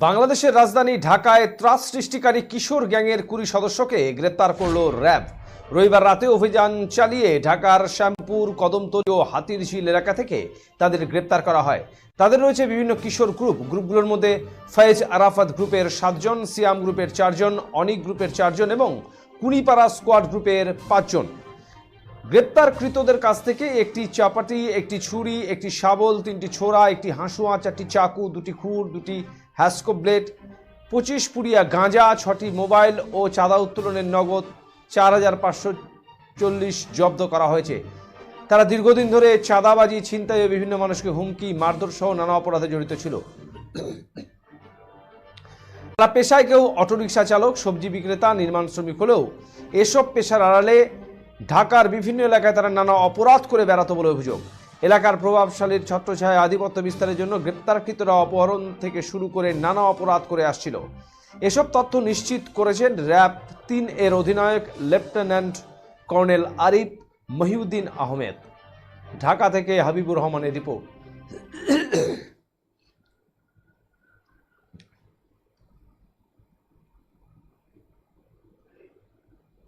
বাংলাদেশের রাজধানী ঢাকায় ত্রাস সৃষ্টিকারী কিশোর গ্যাংয়ের 20 সদস্যকে গ্রেপ্তার করল র্যাব। রবিবার রাতে অভিযান চালিয়ে ঢাকার শ্যামপুর, কদমতলী ও হাতিরঝিল এলাকা থেকে তাদের গ্রেপ্তার করা হয়। তাদের রয়েছে বিভিন্ন কিশোর গ্রুপগুলোর মধ্যে ফয়েজ আরাফাত গ্রুপের 7 জন, সিয়াম গ্রুপের 4 জন, অনিক গ্রুপের 4 জন এবং কুনিপাড়া স্কোয়াড গ্রুপের 5 জন। গ্রেপ্তারকৃতদের কাছ থেকে একটি চাপাটি, একটি ছুরি, একটি শাবল, 3টি ছোরা, একটি হাঁসুয়া, 4টি চাকু, 2টি খুর, 2টি হ্যাসকোপ ব্লেড, 25 পুড়িয়া গাঁজা, 6টি মোবাইল ও চাঁদা উত্তোলনের নগদ 4540 জব্দ করা হয়েছে। তারা দীর্ঘদিন ধরে চাঁদাবাজি, ছিনতাই ও বিভিন্ন মানুষকে হুমকি, মারধর সহ নানা অপরাধে জড়িত ছিল। তারা পেশায় কেউ অটোরিকশা চালক, সবজি বিক্রেতা, নির্মাণ শ্রমিক হলেও এসব পেশার আড়ালে ঢাকার বিভিন্ন এলাকায় তারা নানা অপরাধ করে বেড়াতো বলে অভিযোগ। এলাকার প্রভাবশালীর ছত্রছায়ায় আধিপত্য বিস্তারের জন্য গ্রেপ্তারকৃতরা অপহরণ থেকে শুরু করে নানা অপরাধ করে আসছিল। এসব তথ্য নিশ্চিত করেছেন র্যাব 3 এর অধিনায়ক লেফটেন্যান্ট কর্নেল আরিফ মহিউদ্দিন আহমেদ। ঢাকা থেকে হাবিবুর রহমানের রিপোর্ট।